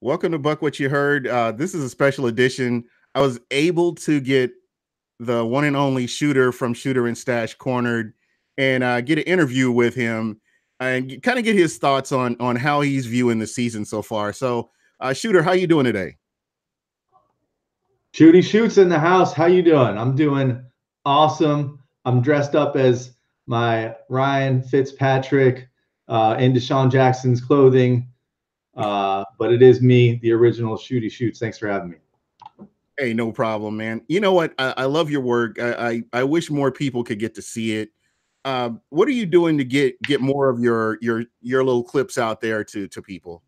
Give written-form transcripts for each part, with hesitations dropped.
Welcome to Buck What You Heard. This is a special edition. I was able to get the one and only Shooter from Shooter and Stache cornered and get an interview with him and kind of get his thoughts on how he's viewing the season so far. So, Shooter, how you doing today? Shooty Shoots in the house. How you doing? I'm doing awesome. I'm dressed up as my Ryan Fitzpatrick in Deshaun Jackson's clothing. But it is me, the original Shooty Shoots. Thanks for having me. Hey, no problem, man. You know what? I love your work. I wish more people could get to see it. What are you doing to get more of your little clips out there to people?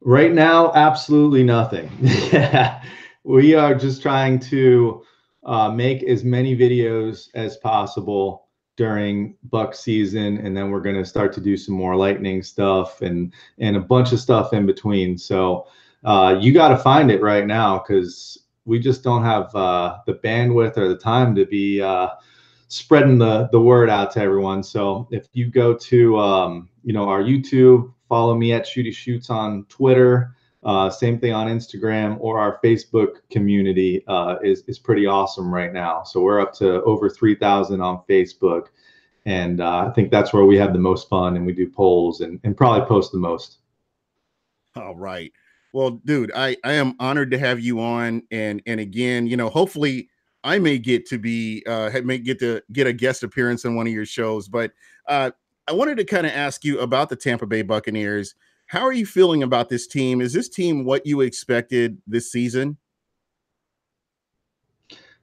Right now, absolutely nothing. Yeah, we are just trying to make as many videos as possible during Buck season, and then we're going to start to do some more lightning stuff and a bunch of stuff in between. So you got to find it right now because we just don't have the bandwidth or the time to be spreading the word out to everyone. So if you go to our YouTube, follow me at Shooty Shoots on Twitter. Same thing on Instagram, or our Facebook community is pretty awesome right now. So we're up to over 3,000 on Facebook, and I think that's where we have the most fun, and we do polls and probably post the most. All right. Well, dude, I am honored to have you on, and again, hopefully I may get to be may get to get a guest appearance on one of your shows. But I wanted to kind of ask you about the Tampa Bay Buccaneers. How are you feeling about this team? Is this team what you expected this season?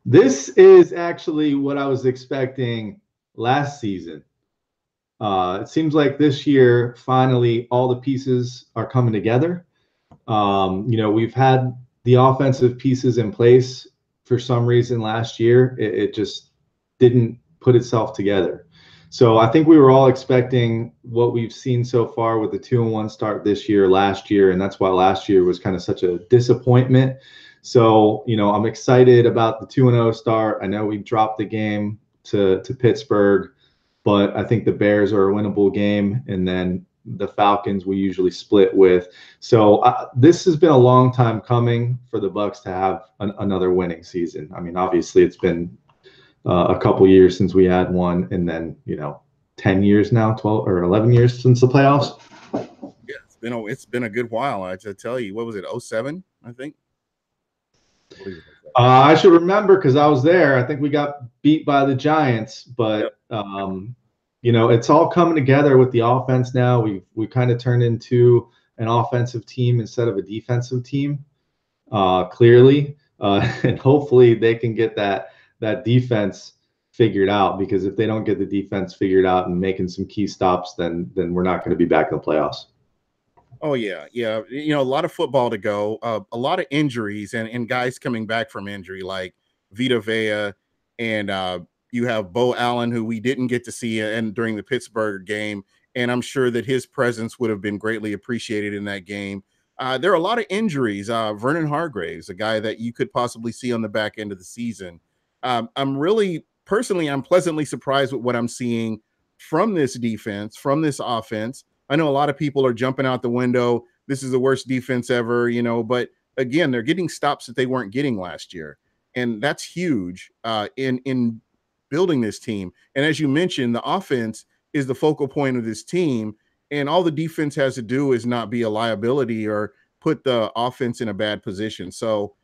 This is actually what I was expecting last season. It seems like this year, finally, all the pieces are coming together. We've had the offensive pieces in place for some reason last year. It just didn't put itself together. So I think we were all expecting what we've seen so far with the 2-1 start this year, last year, and that's why last year was kind of such a disappointment. So, I'm excited about the 2-0 start. I know we dropped the game to Pittsburgh, but I think the Bears are a winnable game, and then the Falcons we usually split with. So this has been a long time coming for the Bucks to have another winning season. I mean, obviously it's been a couple years since we had one, and then 10 years now, 12 or 11 years since the playoffs. Yeah, it's been a good while. I to tell you, what was it, 07, I think? I should remember because I was there. I think we got beat by the Giants, but it's all coming together with the offense now. We kind of turned into an offensive team instead of a defensive team, clearly, and hopefully they can get that defense figured out, because if they don't get the defense figured out and making some key stops, then we're not going to be back in the playoffs. Oh yeah. A lot of football to go, a lot of injuries and guys coming back from injury like Vita Vea, and you have Bo Allen, who we didn't get to see and during the Pittsburgh game, and I'm sure that his presence would have been greatly appreciated in that game. There are a lot of injuries. Vernon Hargraves, a guy that you could possibly see on the back end of the season. I'm pleasantly surprised with what I'm seeing from this defense, from this offense. I know a lot of people are jumping out the window. This is the worst defense ever, but again, they're getting stops that they weren't getting last year. And that's huge in building this team. And as you mentioned, the offense is the focal point of this team. And all the defense has to do is not be a liability or put the offense in a bad position. So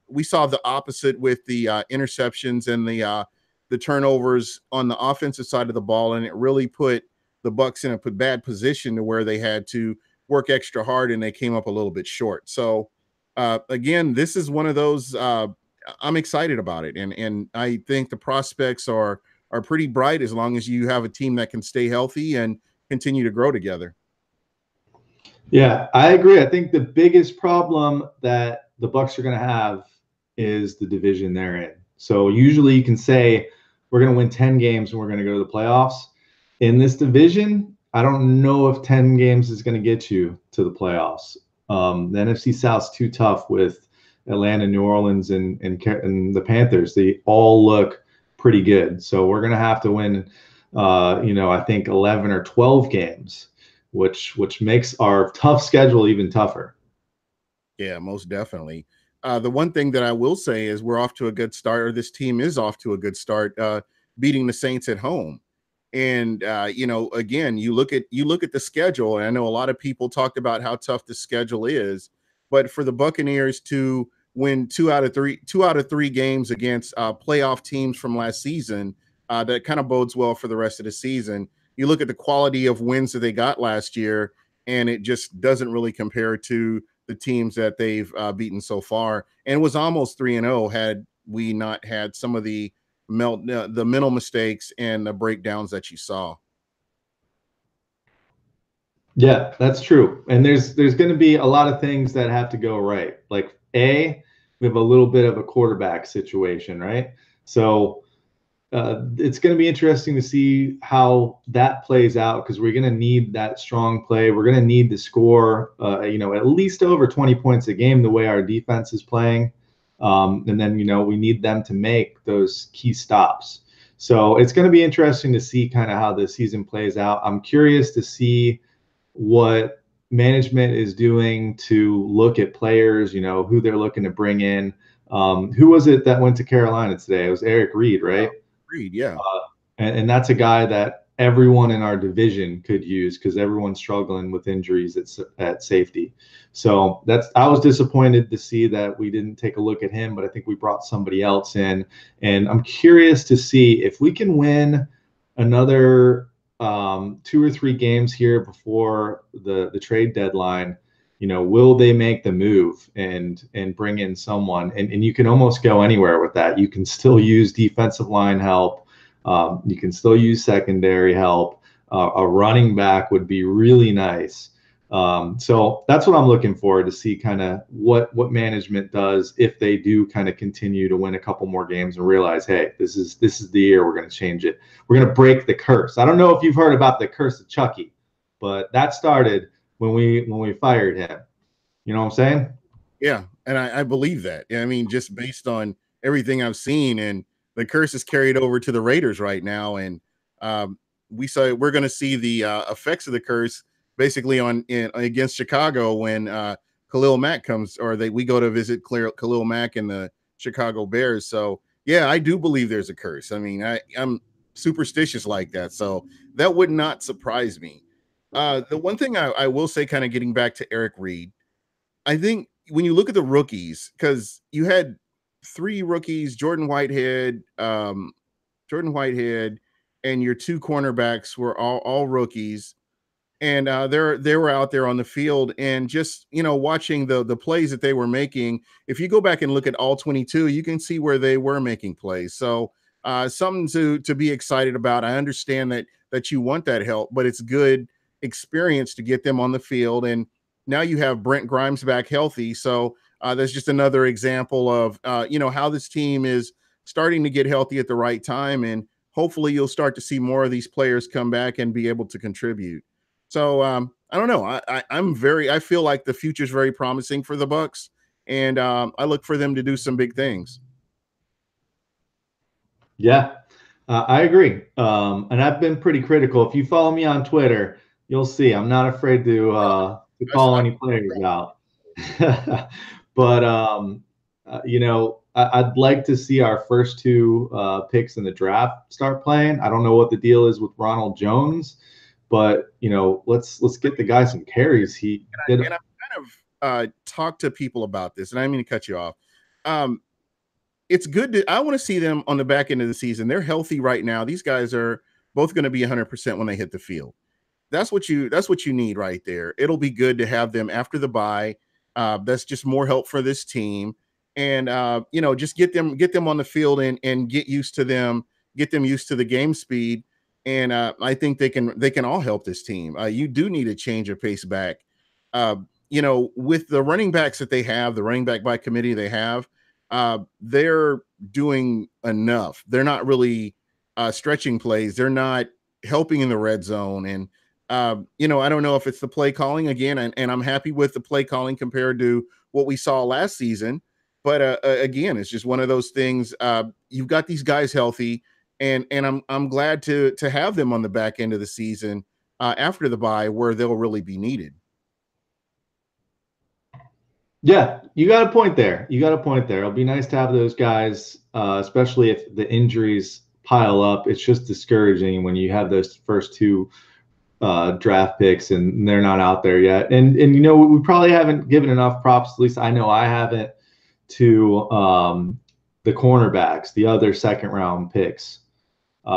we saw the opposite with the interceptions and the turnovers on the offensive side of the ball. And it really put the Bucks in a bad position to where they had to work extra hard and they came up a little bit short. So again, this is one of those, I'm excited about it. And I think the prospects are pretty bright as long as you have a team that can stay healthy and continue to grow together. Yeah, I agree. I think the biggest problem that the Bucks are going to have is the division they're in. So usually you can say we're going to win 10 games and we're going to go to the playoffs. In this division, I don't know if 10 games is going to get you to the playoffs. The NFC South's too tough with Atlanta, New Orleans, and the Panthers. They all look pretty good. So we're going to have to win, I think 11 or 12 games, which makes our tough schedule even tougher. Yeah, most definitely. The one thing that I will say is we're off to a good start, or this team is off to a good start, beating the Saints at home. And again, you look at the schedule, and I know a lot of people talked about how tough the schedule is, but for the Buccaneers to win two out of three games against playoff teams from last season, that kind of bodes well for the rest of the season. You look at the quality of wins that they got last year, and it just doesn't really compare to the teams that they've beaten so far, and was almost 3-0 had we not had some of the mental mistakes and the breakdowns that you saw. Yeah, that's true. And there's going to be a lot of things that have to go right. Like we have a little bit of a quarterback situation, right? So it's going to be interesting to see how that plays out because we're going to need that strong play. We're going to need to score, at least over 20 points a game the way our defense is playing. And then, we need them to make those key stops. So it's going to be interesting to see kind of how the season plays out. I'm curious to see what management is doing to look at players, who they're looking to bring in. Who was it that went to Carolina today? It was Eric Reed, right? Agreed, yeah. And that's a guy that everyone in our division could use because everyone's struggling with injuries at safety. So I was disappointed to see that we didn't take a look at him, but I think we brought somebody else in. And I'm curious to see if we can win another 2 or 3 games here before the trade deadline. Will they make the move and bring in someone? And you can almost go anywhere with that. You can still use defensive line help. You can still use secondary help. A running back would be really nice. So that's what I'm looking for to see kind of what management does if they do kind of continue to win a couple more games and realize, hey, this is the year we're going to change it. We're going to break the curse. I don't know if you've heard about the curse of Chucky, but that started when we fired him. You know what I'm saying? Yeah, and I believe that. I mean, just based on everything I've seen, and the curse is carried over to the Raiders right now, and we're going to see the effects of the curse basically against Chicago when Khalil Mack comes, or we go to visit Khalil Mack and the Chicago Bears. So yeah, I do believe there's a curse. I mean, I'm superstitious like that, so that would not surprise me. The one thing I will say, kind of getting back to Eric Reed, I think when you look at the rookies, because you had 3 rookies, Jordan Whitehead, and your 2 cornerbacks were all rookies, and they were out there on the field, and just watching the plays that they were making. If you go back and look at all 22, you can see where they were making plays. So something to be excited about. I understand that you want that help, but it's good experience to get them on the field. And now you have Brent Grimes back healthy, so that's just another example of how this team is starting to get healthy at the right time, and hopefully you'll start to see more of these players come back and be able to contribute. So I don't know. I feel like the future is very promising for the Bucks, and I look for them to do some big things. Yeah, I agree. And I've been pretty critical. If you follow me on Twitter, you'll see I'm not afraid to call any players out. But I'd like to see our first 2 picks in the draft start playing. I don't know what the deal is with Ronald Jones, but let's get the guy some carries. He did. And I kind of talked to people about this, and I didn't mean to cut you off. It's good I want to see them on the back end of the season. They're healthy right now. These guys are both going to be 100% when they hit the field. That's what you need right there. It'll be good to have them after the bye. That's just more help for this team, and just get them on the field and get them used to the game speed. And I think they can all help this team. You do need a change of pace back. With the running backs that they have, the running back by committee they have, they're doing enough. They're not really stretching plays. They're not helping in the red zone. And I don't know if it's the play calling again, and I'm happy with the play calling compared to what we saw last season. But again, it's just one of those things. You've got these guys healthy, and I'm glad to have them on the back end of the season after the bye where they'll really be needed. Yeah, you got a point there. You got a point there. It'll be nice to have those guys, especially if the injuries pile up. It's just discouraging when you have those first two draft picks and they're not out there yet. And you know, we probably haven't given enough props. At least I know I haven't, to the cornerbacks, the other second round picks,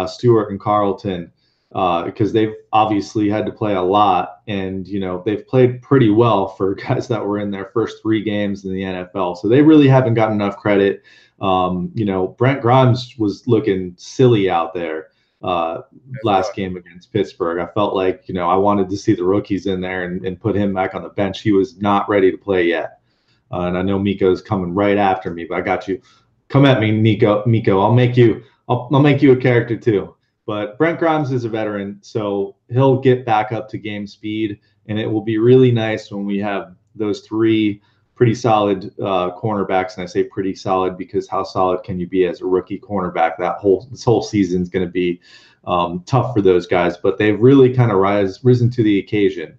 Stewart and Carlton, because they've obviously had to play a lot, and you know they've played pretty well for guys that were in their first 3 games in the NFL. So they really haven't gotten enough credit. You know, Brent Grimes was looking silly out there last game against Pittsburgh. I felt like, you know, I wanted to see the rookies in there and put him back on the bench. He was not ready to play yet. And I know Miko's coming right after me, but I got you. Come at me, Miko. I'll make you a character too. But Brent Grimes is a veteran, so he'll get back up to game speed, and it will be really nice when we have those 3 pretty solid cornerbacks. And I say pretty solid because how solid can you be as a rookie cornerback? This whole season is going to be tough for those guys, but they've really kind of risen to the occasion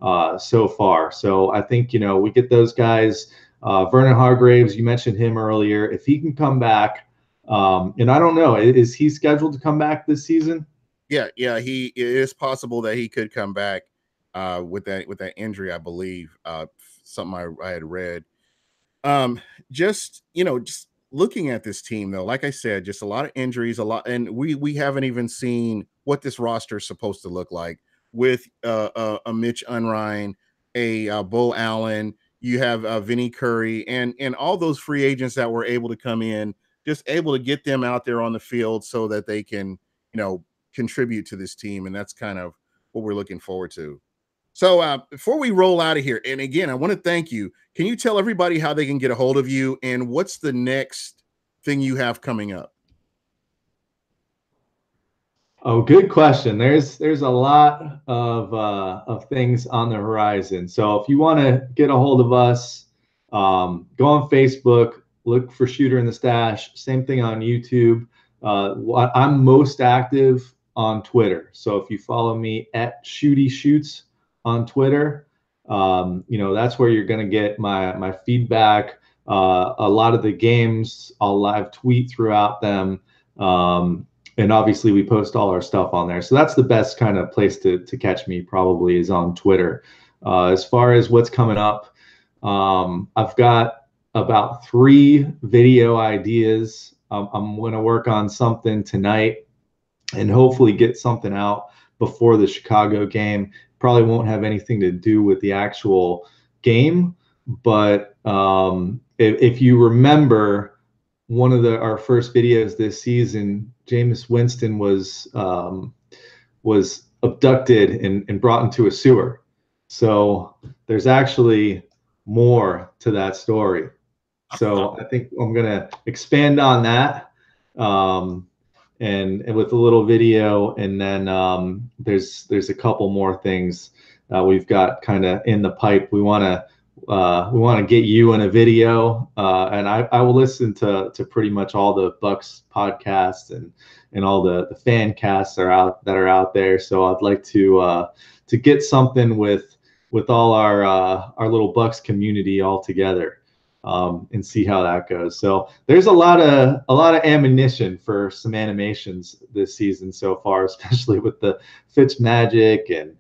so far. So I think, you know, we get those guys. Vernon Hargraves, you mentioned him earlier. If he can come back, and I don't know, is he scheduled to come back this season? Yeah, it is possible that he could come back with that injury, I believe. Something I had read. Just, you know, just looking at this team though, like I said, just a lot of injuries, a lot, and we haven't even seen what this roster is supposed to look like with a Mitch Unrein, a Bo Allen. You have Vinny Curry, and all those free agents that were able to come in, just able to get them out there on the field so that they can, you know, contribute to this team, and that's kind of what we're looking forward to. So before we roll out of here, and again, I want to thank you. Can you tell everybody how they can get a hold of you and what's the next thing you have coming up? Oh, good question. There's a lot of things on the horizon. So if you want to get a hold of us, go on Facebook, look for Shooter in the Stache. Same thing on YouTube. I'm most active on Twitter. So if you follow me at Shooty Shoots on Twitter, you know, that's where you're going to get my feedback. A lot of the games, I'll live tweet throughout them. And obviously we post all our stuff on there. So that's the best kind of place to catch me, probably, is on Twitter. As far as what's coming up, I've got about 3 video ideas. I'm going to work on something tonight and hopefully get something out before the Chicago game. Probably won't have anything to do with the actual game, but if you remember, one of our first videos this season, Jameis Winston was abducted and brought into a sewer. So there's actually more to that story. So I think I'm gonna expand on that, and with a little video, and then there's a couple more things we've got kind of in the pipe. We want to get you in a video, and I will listen to pretty much all the Bucks podcasts and all the fan casts that are out there. So I'd like to get something with all our little Bucks community all together, and see how that goes. So there's a lot of ammunition for some animations this season so far, especially with the Fitz Magic and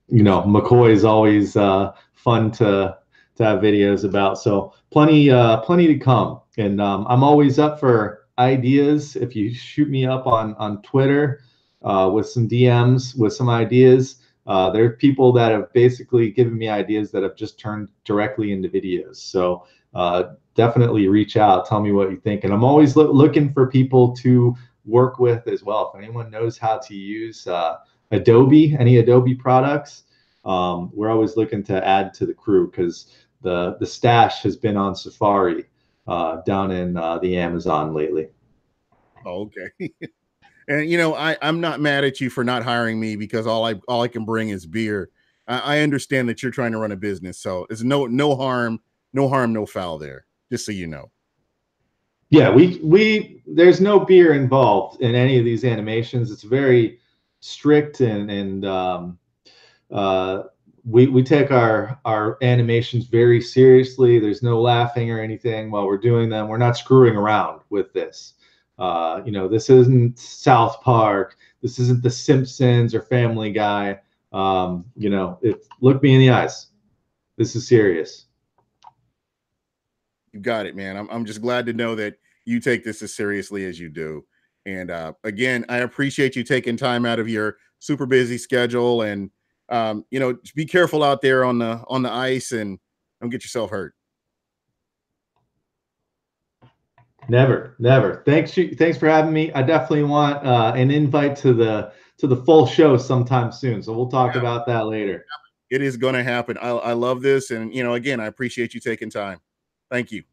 you know, McCoy is always fun to have videos about. So plenty to come, and I'm always up for ideas. If you shoot me up on Twitter with some DMs with some ideas, there are people that have basically given me ideas that have just turned directly into videos. So definitely reach out, tell me what you think, and I'm always looking for people to work with as well. If anyone knows how to use any Adobe products, we're always looking to add to the crew, because the Stache has been on Safari down in the Amazon lately. Oh, okay. And you know, I'm not mad at you for not hiring me, because all I can bring is beer. I understand that you're trying to run a business, so there's no harm, no foul there. Just so you know. Yeah, we there's no beer involved in any of these animations. It's very strict and uh, we take our animations very seriously. There's no laughing or anything while we're doing them. We're not screwing around with this. This isn't South Park. This isn't The Simpsons or Family Guy. Look me in the eyes. This is serious. You got it, man. I'm just glad to know that you take this as seriously as you do. And again, I appreciate you taking time out of your super busy schedule. And be careful out there on the ice and don't get yourself hurt. Never, never. Thanks for having me. I definitely want an invite to the full show sometime soon. So we'll talk Yeah, about that later. it is going to happen. I love this, and again, I appreciate you taking time. Thank you.